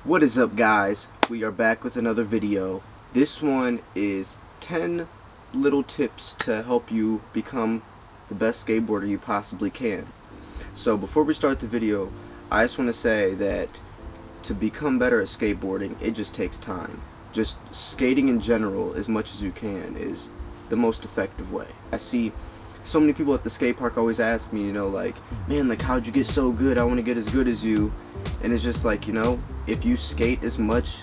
What is up, guys? We are back with another video. This one is 10 little tips to help you become the best skateboarder you possibly can. So before we start the video, I just want to say that to become better at skateboarding, it just takes time. Just skating in general, as much as you can, is the most effective way. I see so many people at the skate park always ask me, like, man, like, how'd you get so good? I want to get as good as you. And it's just like, if you skate as much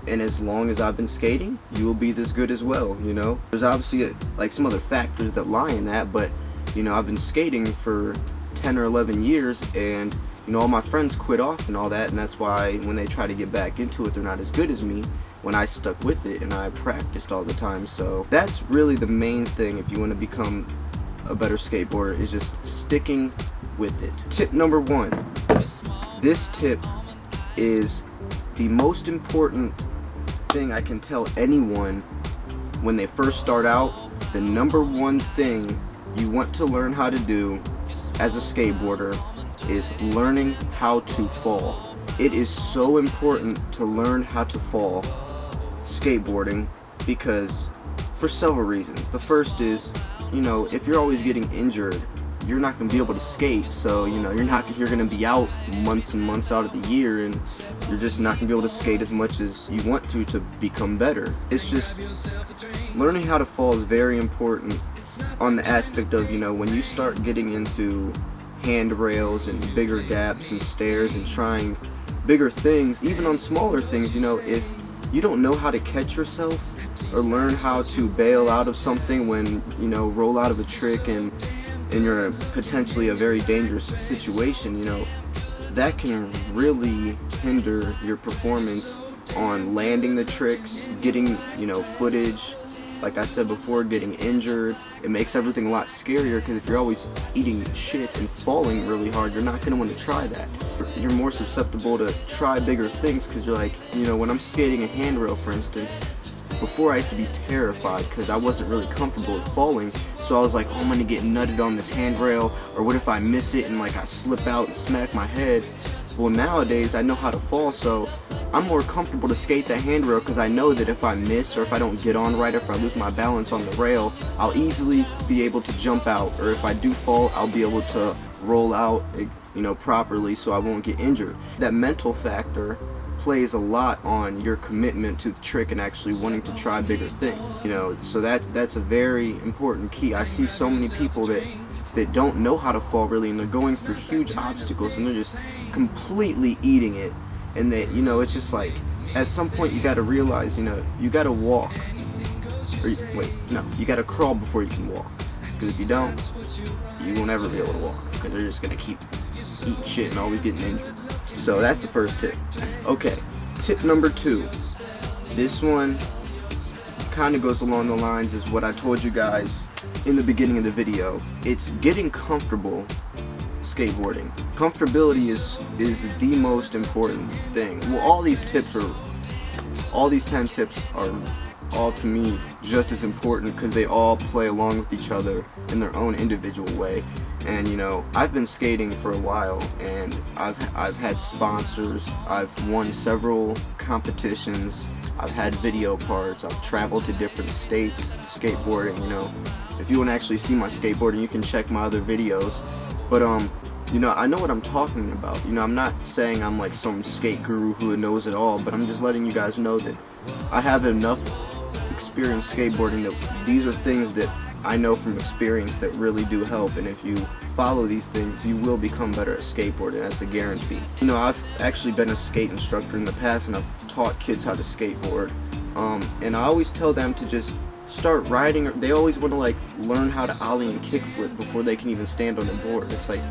and as long as I've been skating, you will be this good as well, There's obviously like some other factors that lie in that, but I've been skating for 10 or 11 years, and all my friends quit off and all that, and that's why when they try to get back into it, they're not as good as me when I stuck with it and I practiced all the time. So that's really the main thing if you want to become a better skateboarder, is just sticking with it. Tip number 1. This tip is the most important thing I can tell anyone when they first start out. The number one thing you want to learn how to do as a skateboarder is learning how to fall. It is so important to learn how to fall skateboarding, because for several reasons. The first is, if you're always getting injured, you're not going to be able to skate. So you're going to be out months and months out of the year, and you're just not going to be able to skate as much as you want to become better. It's just learning how to fall is very important on the aspect of, when you start getting into handrails and bigger gaps and stairs and trying bigger things, even on smaller things, if you don't know how to catch yourself or learn how to bail out of something when, roll out of a trick and you're potentially a very dangerous situation, that can really hinder your performance on landing the tricks, getting, footage. Like I said before, getting injured. It makes everything a lot scarier, because if you're always eating shit and falling really hard, you're not going to want to try that. You're more susceptible to try bigger things, because you're like, when I'm skating a handrail, for instance, before I used to be terrified because I wasn't really comfortable with falling. So I was like, oh, I'm going to get nutted on this handrail, or what if I miss it and like I slip out and smack my head? Well, nowadays I know how to fall, so I'm more comfortable to skate that handrail, because I know that if I miss, or if I don't get on right, or if I lose my balance on the rail, I'll easily be able to jump out, or if I do fall, I'll be able to roll out, properly, so I won't get injured. That mental factor plays a lot on your commitment to the trick and actually wanting to try bigger things, so that's a very important key. I see so many people that don't know how to fall really, and they're going through huge obstacles and they're just completely eating it, and that it's just like, at some point you got to realize, you got to walk, or you got to crawl before you can walk, because if you don't, you won't ever be able to walk, because they're just gonna keep eating shit and always getting injured. So that's the first tip. Okay, tip number 2. This one kind of goes along the lines as what I told you guys in the beginning of the video. It's getting comfortable skateboarding. Comfortability is the most important thing. Well, all these 10 tips are all, to me, just as important, because they all play along with each other in their own individual way. And I've been skating for a while, and I've had sponsors, I've won several competitions, I've had video parts, I've traveled to different states skateboarding. If you want to actually see my skateboarding, you can check my other videos. But I know what I'm talking about. I'm not saying I'm like some skate guru who knows it all, but I'm just letting you guys know that I have enough experience skateboarding that these are things that I know from experience that really do help, and if you follow these things, you will become better at skateboarding. That's a guarantee. I've actually been a skate instructor in the past, and I've taught kids how to skateboard, and I always tell them to just start riding. They always want to like learn how to ollie and kickflip before they can even stand on the board. It's like,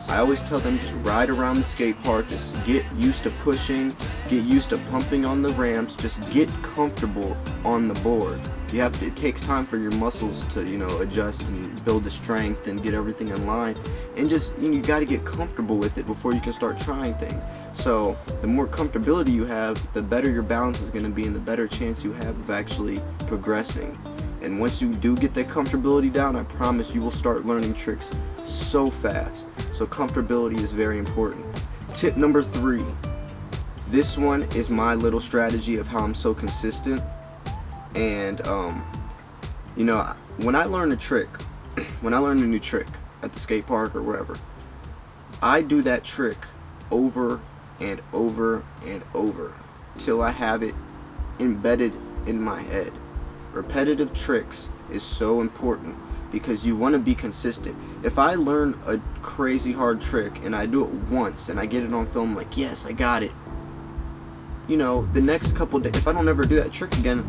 I always tell them, just ride around the skate park, just get used to pushing, get used to pumping on the ramps, just get comfortable on the board. It takes time for your muscles to, adjust and build the strength and get everything in line, and just, you got to get comfortable with it before you can start trying things. So the more comfortability you have, the better your balance is going to be, and the better chance you have of actually progressing. And once you do get that comfortability down, I promise you will start learning tricks so fast. So comfortability is very important. Tip number 3. this one is my little strategy of how I'm so consistent. And you know, when I learn a trick, when I learn a new trick at the skate park or wherever, I do that trick over and over and over till I have it embedded in my head. Repetitive tricks is so important because you want to be consistent. If I learn a crazy hard trick and I do it once and I get it on film, like, yes, I got it, you know, the next couple days, if I don't ever do that trick again,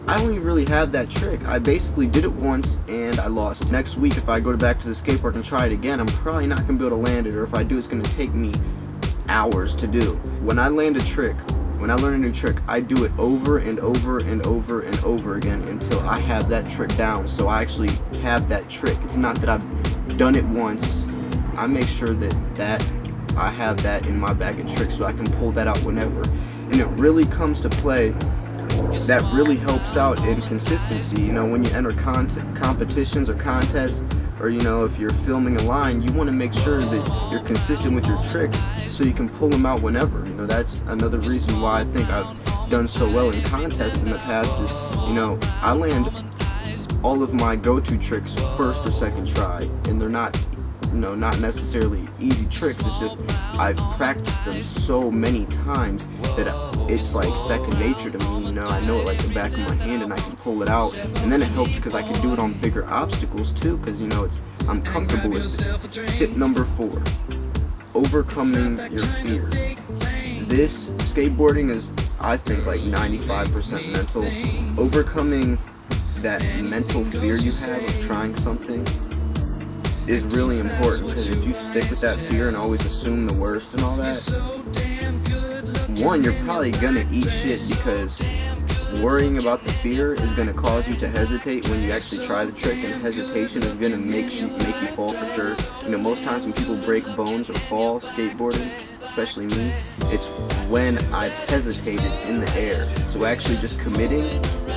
I don't even really have that trick. I basically did it once and I lost. Next week, if I go back to the skate park and try it again, I'm probably not going to be able to land it, or if I do, it's going to take me hours to do. When I land a trick, when I learn a new trick, I do it over and over and over and over again until I have that trick down. So I actually have that trick. It's not that I've done it once. I make sure that I have that in my bag of tricks so I can pull that out whenever. And it really comes to play. That really helps out in consistency. You know, when you enter competitions or contests, or, you know, if you're filming a line, you want to make sure that you're consistent with your tricks so you can pull them out whenever. You know, that's another reason why I think I've done so well in contests in the past is, you know, I land all of my go-to tricks first or second try, and they're not, you know, not necessarily easy tricks. It's just I've practiced them so many times that it's like second nature to me. You know, I know it like the back of my hand and I can pull it out, and then it helps because I can do it on bigger obstacles too, because, you know, I'm comfortable with it. Tip number 4, overcoming your fears. This skateboarding is, I think, like 95% mental. Overcoming that mental fear you have of trying something is really important, because if you stick with that fear and always assume the worst and all that, one, you're probably gonna eat shit, because worrying about the fear is gonna cause you to hesitate when you actually try the trick, and hesitation is gonna make you fall for sure. You know, most times when people break bones or fall skateboarding, especially me, it's when I've hesitated in the air. So actually just committing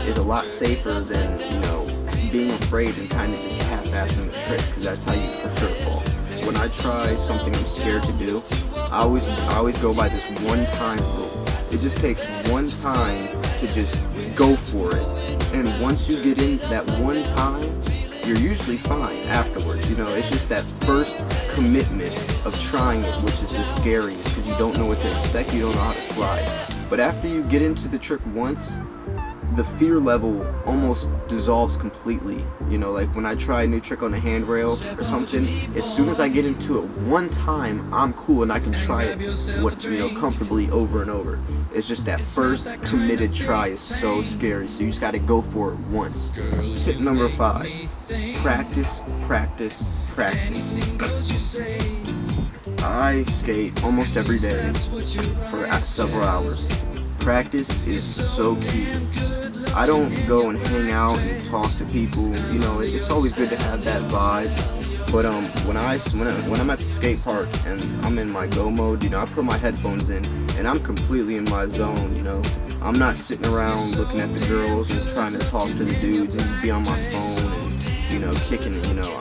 is a lot safer than, you know, being afraid and kind of just half-assing the trick, because that's how you for sure fall. When I try something I'm scared to do, I always go by this one-time rule. It just takes one time to just go for it, and once you get in that one time, you're usually fine afterwards. You know, it's just that first commitment of trying it which is the scariest, because you don't know what to expect, you don't know how to slide. But after you get into the trick once, the fear level almost dissolves completely. You know, like when I try a new trick on a handrail or something, as soon as I get into it one time, I'm cool and I can try it, comfortably over and over. It's just that first committed try is so scary, so you just gotta go for it once. Tip number 5, practice, practice, practice. I skate almost every day for several hours. Practice is so key. I don't go and hang out and talk to people. You know, it's always good to have that vibe. But when I'm at the skate park and I'm in my go mode, you know, I put my headphones in and I'm completely in my zone. You know, I'm not sitting around looking at the girls and trying to talk to the dudes and be on my phone and, you know, kicking it. You know,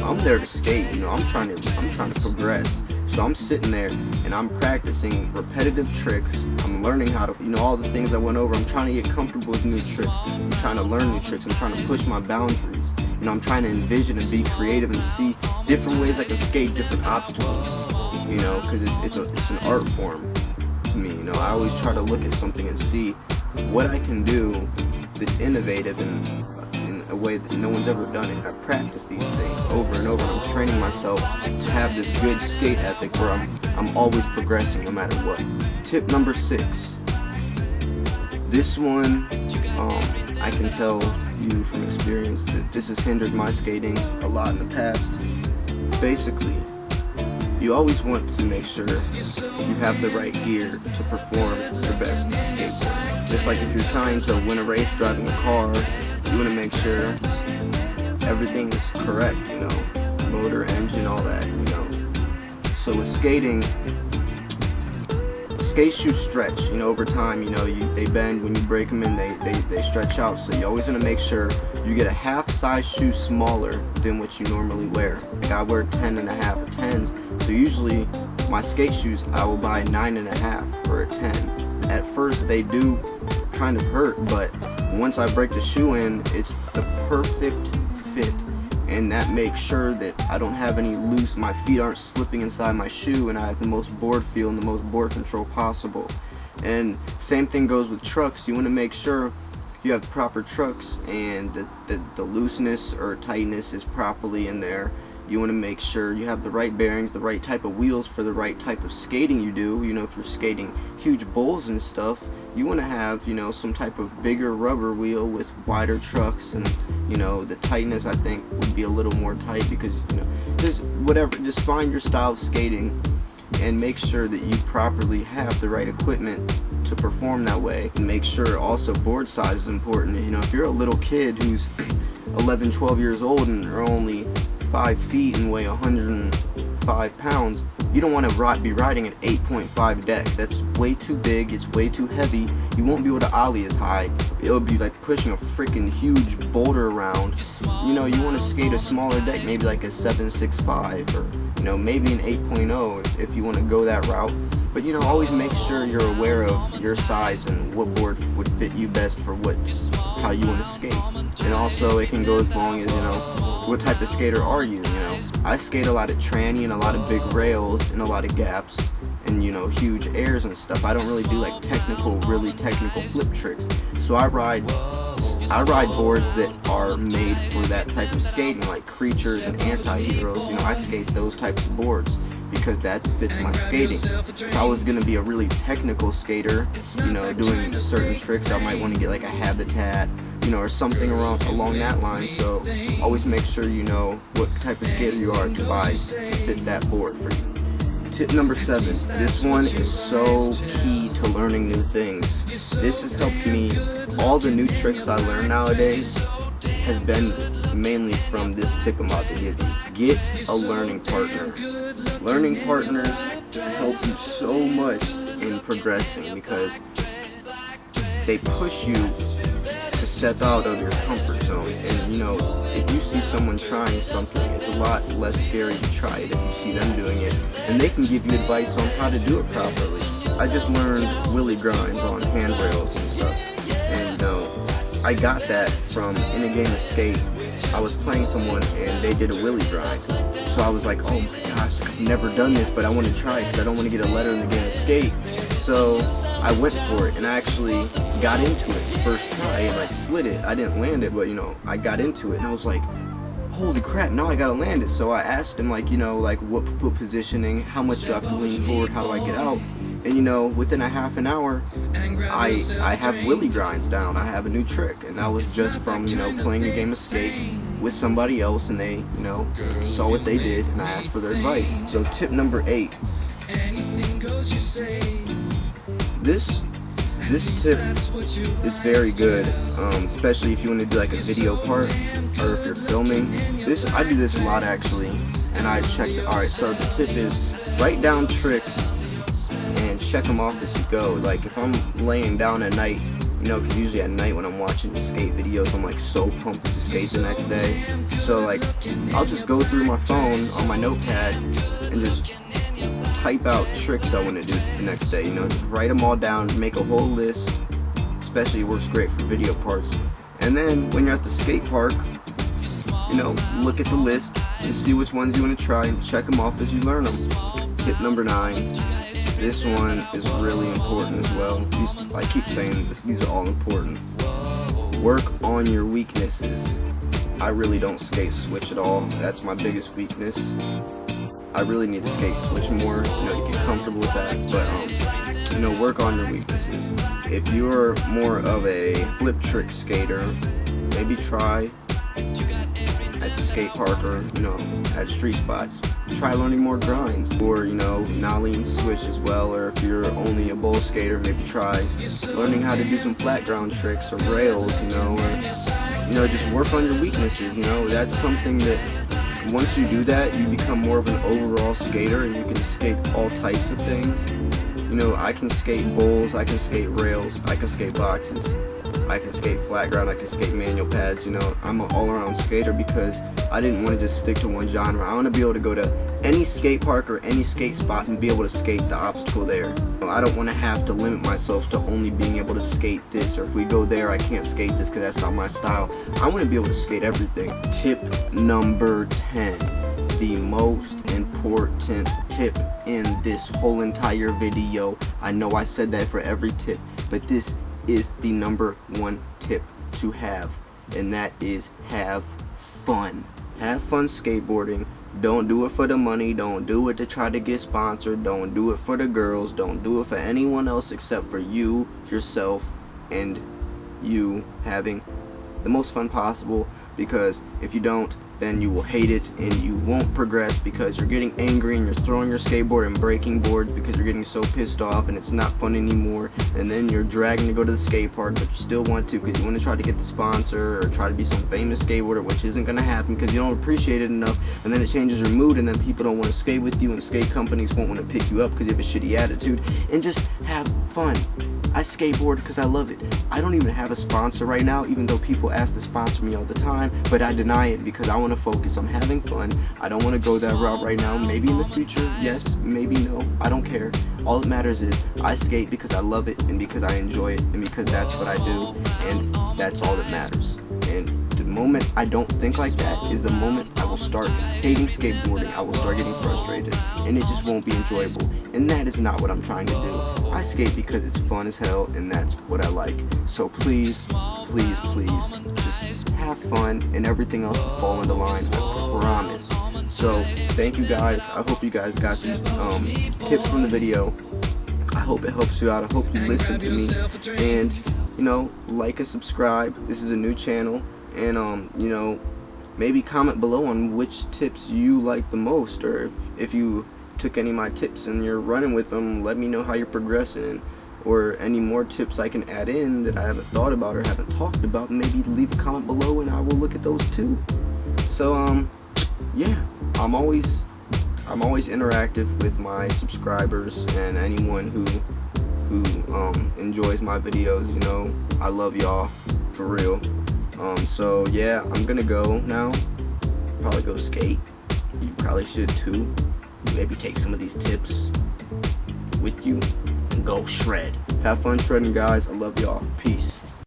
I'm there to skate. You know, I'm trying to progress. So I'm sitting there and I'm practicing repetitive tricks. I'm learning how to, you know, all the things I went over. I'm trying to get comfortable with new tricks. I'm trying to learn new tricks. I'm trying to push my boundaries. You know, I'm trying to envision and be creative and see different ways I can skate different obstacles. You know, because it's an art form to me. You know, I always try to look at something and see what I can do that's innovative and in a way that no one's ever done it. I practice these things over and over, and I'm training myself to have this good skate ethic where I'm always progressing no matter what. Tip number 6. This one, I can tell you from experience that this has hindered my skating a lot in the past. Basically, you always want to make sure you have the right gear to perform your best skateboarding. Just like if you're trying to win a race driving a car, you want to make sure everything is correct, you know, motor, engine, all that, you know. So with skating, skate shoes stretch, you know, over time, you know, they bend when you break them and they stretch out. So you always want to make sure you get a half size shoe smaller than what you normally wear. Like I wear 10.5 or 10s, so usually my skate shoes I will buy 9.5 or a 10. at first they do kind of hurt, but once I break the shoe in, it's the perfect fit, and that makes sure that I don't have any loose, my feet aren't slipping inside my shoe, and I have the most board feel and the most board control possible. And same thing goes with trucks. You want to make sure you have proper trucks and the looseness or tightness is properly in there. You want to make sure you have the right bearings, the right type of wheels for the right type of skating you do. You know, if you're skating huge bowls and stuff, you want to have, you know, some type of bigger rubber wheel with wider trucks, and, you know, the tightness I think would be a little more tight because, you know, just find your style of skating and make sure that you properly have the right equipment to perform that way. And make sure also board size is important. You know, if you're a little kid who's 11, 12 years old and are only 5 feet and weigh 105 pounds, you don't want to be riding an 8.5 deck. That's way too big, it's way too heavy. You won't be able to ollie as high. It'll be like pushing a freaking huge boulder around. You know, you want to skate a smaller deck, maybe like a 7.65 or, you know, maybe an 8.0 if you want to go that route. But, you know, always make sure you're aware of your size and what board would fit you best for how you want to skate. And also it can go as long as, you know, what type of skater are you, you know. I skate a lot of tranny and a lot of big rails and a lot of gaps and, you know, huge airs and stuff. I don't really do like really technical flip tricks. So I ride boards that are made for that type of skating, like creatures and anti-heroes. You know, I skate those types of boards because that fits my skating. If I was gonna be a really technical skater, you know, doing certain tricks, I might want to get like a habitat, you know, or something along that line. So always make sure you know what type of skater you are to buy to fit that board for you. Tip number 7. This one is so key to learning new things. This has helped me. All the new tricks I learn nowadays has been mainly from this tip I'm about to give you. Get a learning partner. Learning partners help you so much in progressing because they push you to step out of your comfort zone. And, you know, if you see someone trying something, it's a lot less scary to try it if you see them doing it, and they can give you advice on how to do it properly. I just learned wheelie grinds on handrails and stuff, and, you know, I got that from, in a game of skate, I was playing someone and they did a wheelie grind. So I was like, oh my gosh, I've never done this, but I want to try it because I don't want to get a letter in the game of skate. So I went for it and I actually got into it first try and like slid it. I didn't land it, but, you know, I got into it and I was like, holy crap, now I gotta land it. So I asked him, like, you know, like what foot positioning, how much do I have to lean forward, how do I get out? And, you know, within a half an hour, I have wheelie grinds down. I have a new trick, and that was just from, you know, playing a game of skate with somebody else, and they, you know, saw what they did, and I asked for their advice. So tip number 8. This tip is very good, especially if you want to do like a video part, or if you're filming. I do this a lot actually, and I checked. Alright, so the tip is write down tricks and check them off as you go. Like if I'm laying down at night, you know, because usually at night when I'm watching the skate videos, I'm like so pumped to skate the next day. So like I'll just go through my phone on my notepad and just type out tricks I want to do the next day. You know, just write them all down, make a whole list. Especially works great for video parts. And then when you're at the skate park, you know, look at the list and see which ones you want to try and check them off as you learn them. Tip number 9. This one is really important as well. I keep saying this, these are all important. Work on your weaknesses. I really don't skate switch at all. That's my biggest weakness. I really need to skate switch more, you know, to get comfortable with that. But, you know, work on your weaknesses. If you're more of a flip trick skater, maybe try at the skate park or, you know, at street spots. Try learning more grinds, or, you know, nollie and switch as well. Or if you're only a bowl skater, maybe try learning how to do some flat ground tricks or rails, you know, or, you know, just work on your weaknesses. You know, that's something that once you do that, you become more of an overall skater and you can skate all types of things. You know, I can skate bowls, I can skate rails, I can skate boxes. I can skate flat ground, I can skate manual pads. You know, I'm an all-around skater because I didn't want to just stick to one genre. I want to be able to go to any skate park or any skate spot and be able to skate the obstacle there. I don't want to have to limit myself to only being able to skate this, or if we go there I can't skate this because that's not my style. I want to be able to skate everything. Tip number 10, the most important tip in this whole entire video. I know I said that for every tip, but this is the number one tip to have, and that is have fun. Have fun skateboarding. Don't do it for the money. Don't do it to try to get sponsored. Don't do it for the girls. Don't do it for anyone else except for you, yourself, and you having the most fun possible, because if you don't, then you will hate it and you won't progress because you're getting angry and you're throwing your skateboard and breaking boards because you're getting so pissed off and it's not fun anymore, and then you're dragging to go to the skate park but you still want to because you want to try to get the sponsor or try to be some famous skateboarder, which isn't going to happen because you don't appreciate it enough, and then it changes your mood and then people don't want to skate with you and skate companies won't want to pick you up because you have a shitty attitude. And just have fun. I skateboard because I love it. I don't even have a sponsor right now, even though people ask to sponsor me all the time, but I deny it because I want to focus on having fun. I don't want to go that route right now. Maybe in the future, yes, maybe no. I don't care. All that matters is I skate because I love it and because I enjoy it and because that's what I do, and that's all that matters. And the moment I don't think like that is the moment I will start hating skateboarding. I will start getting frustrated and it just won't be enjoyable, and that is not what I'm trying to do. I skate because it's fun as hell and that's what I like. So please, please, please, just have fun and everything else will fall into line, I promise. So thank you guys. I hope you guys got these tips from the video. I hope it helps you out. I hope you listen to me, and you know, like and subscribe. This is a new channel, and you know, maybe comment below on which tips you like the most, or if you took any of my tips and you're running with them, let me know how you're progressing, or any more tips I can add in that I haven't thought about or haven't talked about. Maybe leave a comment below and I will look at those too. So yeah, I'm always interactive with my subscribers and anyone who enjoys my videos. You know, I love y'all for real. So yeah, I'm gonna go now. Probably go skate. You probably should too. Maybe take some of these tips with you and go shred. Have fun shredding, guys. I love y'all. Peace.